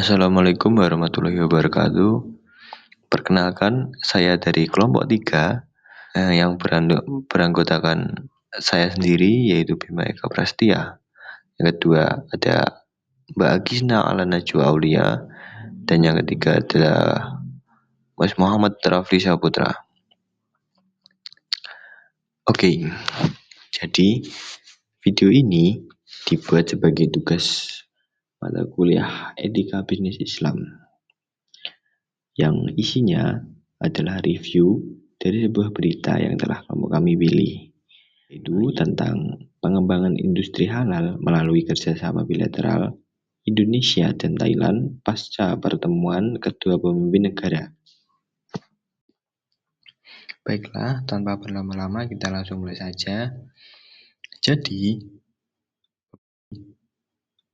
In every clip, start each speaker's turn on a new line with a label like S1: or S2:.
S1: Assalamualaikum warahmatullahi wabarakatuh. Perkenalkan, saya dari kelompok 3 yang beranggotakan saya sendiri, yaitu Bima Eka Prastia. Yang kedua ada Mbak Agisna Alana Najwa Aulia, dan yang ketiga adalah Mas Muhammad Rafli Saputra. Oke, jadi video ini dibuat sebagai tugas mata kuliah Etika Bisnis Islam, yang isinya adalah review dari sebuah berita yang telah kami pilih, yaitu tentang pengembangan industri halal melalui kerjasama bilateral Indonesia dan Thailand pasca pertemuan kedua pemimpin negara. Baiklah, tanpa berlama-lama kita langsung mulai saja. Jadi,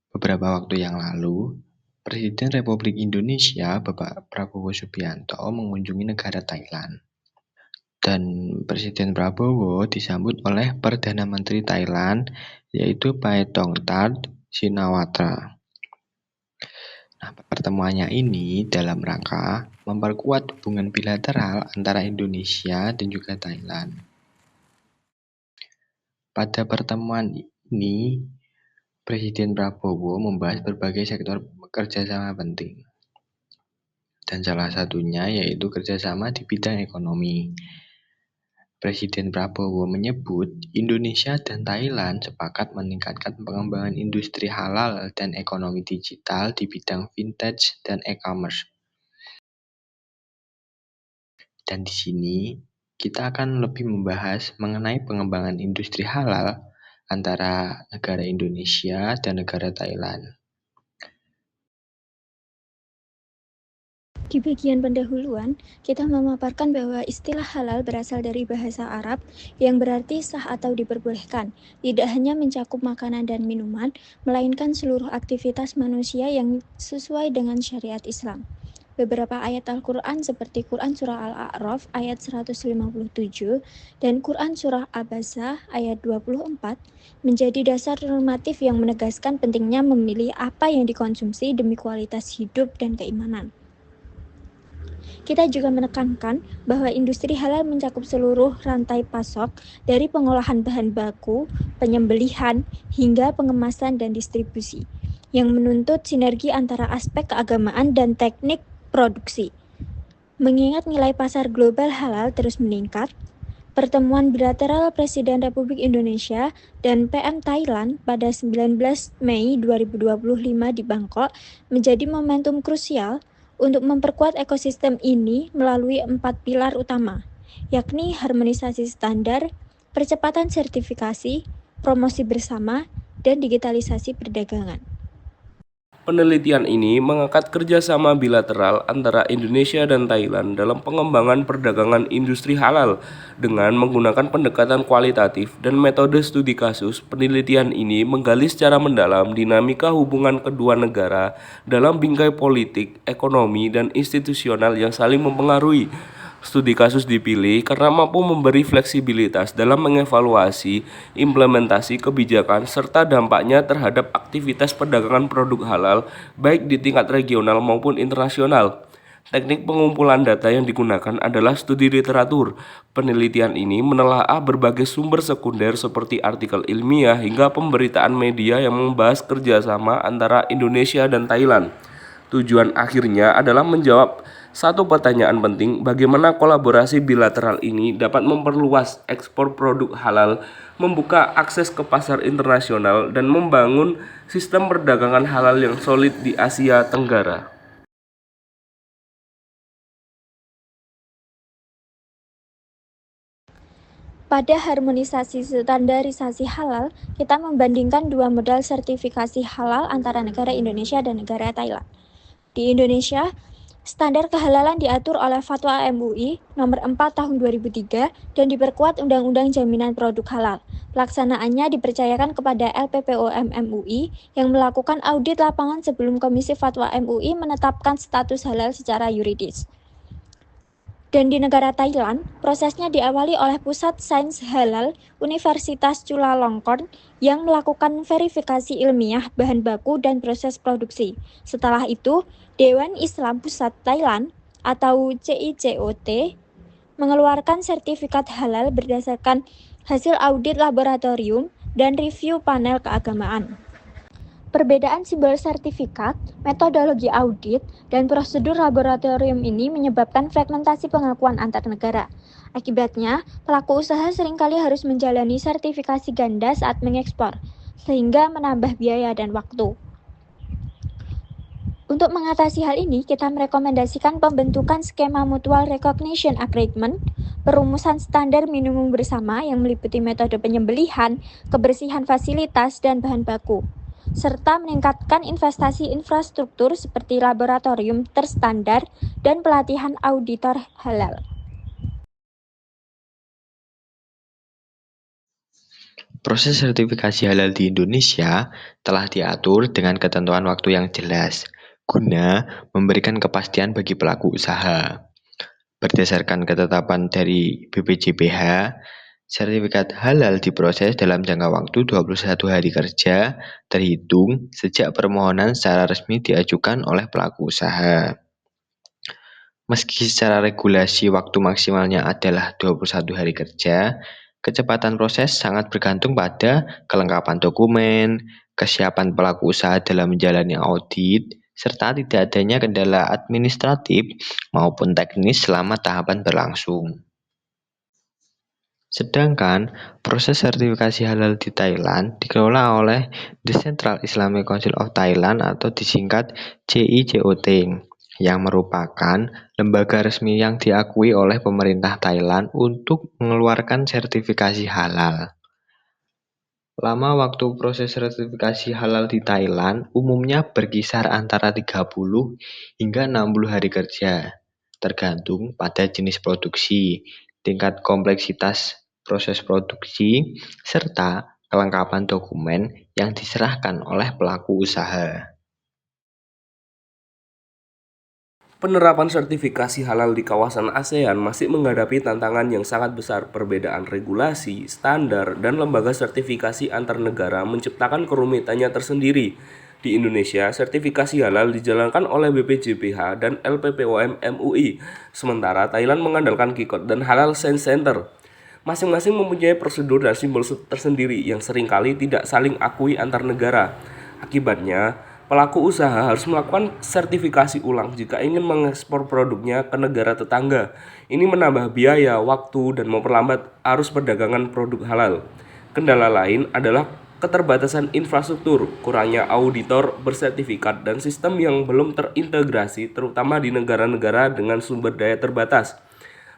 S1: beberapa waktu yang lalu, Presiden Republik Indonesia Bapak Prabowo Subianto mengunjungi negara Thailand. Dan Presiden Prabowo disambut oleh Perdana Menteri Thailand, yaitu Paetongtarn Shinawatra. Nah, pertemuannya ini dalam rangka memperkuat hubungan bilateral antara Indonesia dan juga Thailand. Pada pertemuan ini, Presiden Prabowo membahas berbagai sektor kerjasama penting. Dan salah satunya yaitu kerjasama di bidang ekonomi. Presiden Prabowo menyebut Indonesia dan Thailand sepakat meningkatkan pengembangan industri halal dan ekonomi digital di bidang vintage dan e-commerce. Dan di sini kita akan lebih membahas mengenai pengembangan industri halal antara negara Indonesia dan negara Thailand.
S2: Di bagian pendahuluan, kita memaparkan bahwa istilah halal berasal dari bahasa Arab yang berarti sah atau diperbolehkan, tidak hanya mencakup makanan dan minuman, melainkan seluruh aktivitas manusia yang sesuai dengan syariat Islam. Beberapa ayat Al-Quran seperti Quran Surah Al-A'raf ayat 157 dan Quran Surah Abasa ayat 24 menjadi dasar normatif yang menegaskan pentingnya memilih apa yang dikonsumsi demi kualitas hidup dan keimanan. Kita juga menekankan bahwa industri halal mencakup seluruh rantai pasok dari pengolahan bahan baku, penyembelihan, hingga pengemasan dan distribusi, yang menuntut sinergi antara aspek keagamaan dan teknik produksi. Mengingat nilai pasar global halal terus meningkat, pertemuan bilateral Presiden Republik Indonesia dan PM Thailand pada 19 Mei 2025 di Bangkok menjadi momentum krusial untuk memperkuat ekosistem ini melalui 4 pilar utama, yakni harmonisasi standar, percepatan sertifikasi, promosi bersama, dan digitalisasi perdagangan.
S3: Penelitian ini mengangkat kerjasama bilateral antara Indonesia dan Thailand dalam pengembangan perdagangan industri halal dengan menggunakan pendekatan kualitatif dan metode studi kasus. Penelitian ini menggali secara mendalam dinamika hubungan kedua negara dalam bingkai politik, ekonomi, dan institusional yang saling mempengaruhi. Studi kasus dipilih karena mampu memberi fleksibilitas dalam mengevaluasi implementasi kebijakan serta dampaknya terhadap aktivitas perdagangan produk halal baik di tingkat regional maupun internasional. Teknik pengumpulan data yang digunakan adalah studi literatur. Penelitian ini menelaah berbagai sumber sekunder seperti artikel ilmiah hingga pemberitaan media yang membahas kerjasama antara Indonesia dan Thailand. Tujuan akhirnya adalah menjawab satu pertanyaan penting, bagaimana kolaborasi bilateral ini dapat memperluas ekspor produk halal, membuka akses ke pasar internasional, dan membangun sistem perdagangan halal yang solid di Asia Tenggara.
S2: Pada harmonisasi standarisasi halal, kita membandingkan dua modal sertifikasi halal antara negara Indonesia dan negara Thailand. Di Indonesia, standar kehalalan diatur oleh Fatwa MUI Nomor 4 Tahun 2003 dan diperkuat Undang-Undang Jaminan Produk Halal. Pelaksanaannya dipercayakan kepada LPPOM MUI yang melakukan audit lapangan sebelum Komisi Fatwa MUI menetapkan status halal secara yuridis. Dan di negara Thailand, prosesnya diawali oleh Pusat Sains Halal Universitas Chulalongkorn yang melakukan verifikasi ilmiah bahan baku dan proses produksi. Setelah itu, Dewan Islam Pusat Thailand atau CICOT mengeluarkan sertifikat halal berdasarkan hasil audit laboratorium dan review panel keagamaan. Perbedaan simbol sertifikat, metodologi audit, dan prosedur laboratorium ini menyebabkan fragmentasi pengakuan antar negara. Akibatnya, pelaku usaha seringkali harus menjalani sertifikasi ganda saat mengekspor, sehingga menambah biaya dan waktu. Untuk mengatasi hal ini, kita merekomendasikan pembentukan skema Mutual Recognition Agreement, perumusan standar minimum bersama yang meliputi metode penyembelihan, kebersihan fasilitas, dan bahan baku, serta meningkatkan investasi infrastruktur seperti laboratorium terstandar dan pelatihan auditor halal.
S1: Proses sertifikasi halal di Indonesia telah diatur dengan ketentuan waktu yang jelas, guna memberikan kepastian bagi pelaku usaha. Berdasarkan ketetapan dari BPJPH, sertifikat halal diproses dalam jangka waktu 21 hari kerja terhitung sejak permohonan secara resmi diajukan oleh pelaku usaha. Meski secara regulasi waktu maksimalnya adalah 21 hari kerja, kecepatan proses sangat bergantung pada kelengkapan dokumen, kesiapan pelaku usaha dalam menjalani audit, serta tidak adanya kendala administratif maupun teknis selama tahapan berlangsung. Sedangkan proses sertifikasi halal di Thailand dikelola oleh The Central Islamic Council of Thailand atau disingkat CICOT, yang merupakan lembaga resmi yang diakui oleh pemerintah Thailand untuk mengeluarkan sertifikasi halal. Lama waktu proses sertifikasi halal di Thailand umumnya berkisar antara 30 hingga 60 hari kerja, tergantung pada jenis produksi, tingkat kompleksitas proses produksi, serta kelengkapan dokumen yang diserahkan oleh pelaku usaha.
S3: Penerapan sertifikasi halal di kawasan ASEAN masih menghadapi tantangan yang sangat besar. Perbedaan regulasi, standar, dan lembaga sertifikasi antar negara menciptakan kerumitannya tersendiri. Di Indonesia, sertifikasi halal dijalankan oleh BPJPH dan LPPOM MUI, sementara Thailand mengandalkan KIKOT dan Halal Science Center. Masing-masing mempunyai prosedur dan simbol tersendiri yang seringkali tidak saling akui antar negara. Akibatnya, pelaku usaha harus melakukan sertifikasi ulang jika ingin mengekspor produknya ke negara tetangga. Ini menambah biaya, waktu, dan memperlambat arus perdagangan produk halal. Kendala lain adalah keterbatasan infrastruktur, kurangnya auditor bersertifikat, dan sistem yang belum terintegrasi, terutama di negara-negara dengan sumber daya terbatas.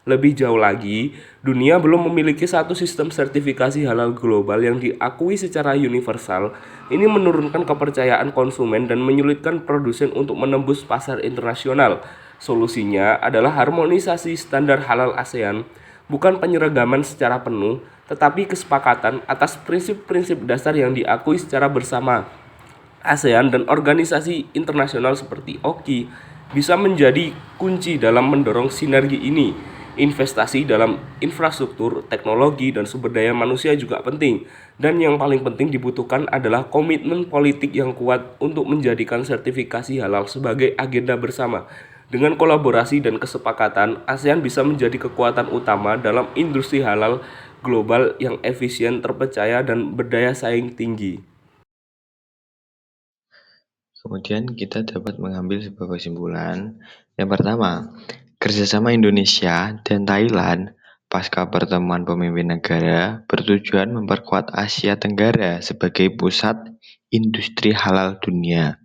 S3: Lebih jauh lagi, dunia belum memiliki satu sistem sertifikasi halal global yang diakui secara universal. Ini menurunkan kepercayaan konsumen dan menyulitkan produsen untuk menembus pasar internasional. Solusinya adalah harmonisasi standar halal ASEAN, bukan penyeragaman secara penuh, tetapi kesepakatan atas prinsip-prinsip dasar yang diakui secara bersama. ASEAN dan organisasi internasional seperti OKI bisa menjadi kunci dalam mendorong sinergi ini. Investasi dalam infrastruktur, teknologi, dan sumber daya manusia juga penting. Dan yang paling penting dibutuhkan adalah komitmen politik yang kuat untuk menjadikan sertifikasi halal sebagai agenda bersama. Dengan kolaborasi dan kesepakatan, ASEAN bisa menjadi kekuatan utama dalam industri halal global yang efisien, terpercaya, dan berdaya saing tinggi.
S1: Kemudian kita dapat mengambil sebuah kesimpulan. Yang pertama, kerjasama Indonesia dan Thailand pasca pertemuan pemimpin negara bertujuan memperkuat Asia Tenggara sebagai pusat industri halal dunia.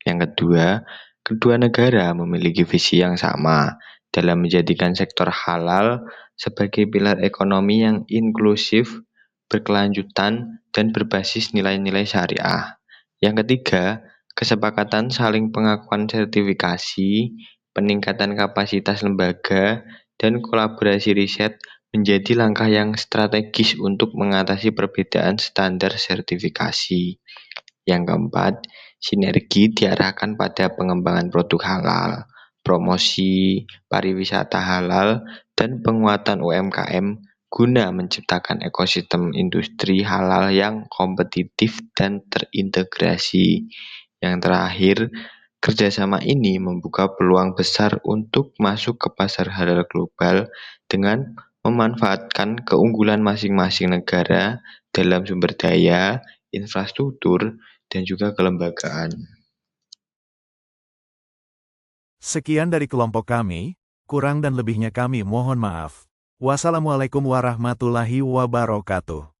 S1: Yang kedua, kedua negara memiliki visi yang sama dalam menjadikan sektor halal sebagai pilar ekonomi yang inklusif, berkelanjutan, dan berbasis nilai-nilai syariah. Yang ketiga, kesepakatan saling pengakuan sertifikasi, peningkatan kapasitas lembaga, dan kolaborasi riset menjadi langkah yang strategis untuk mengatasi perbedaan standar sertifikasi. Yang keempat, sinergi diarahkan pada pengembangan produk halal, promosi pariwisata halal, dan penguatan UMKM guna menciptakan ekosistem industri halal yang kompetitif dan terintegrasi. Yang terakhir, kerjasama ini membuka peluang besar untuk masuk ke pasar halal global dengan memanfaatkan keunggulan masing-masing negara dalam sumber daya, infrastruktur, dan juga kelembagaan.
S4: Sekian dari kelompok kami, kurang dan lebihnya kami mohon maaf. Wassalamualaikum warahmatullahi wabarakatuh.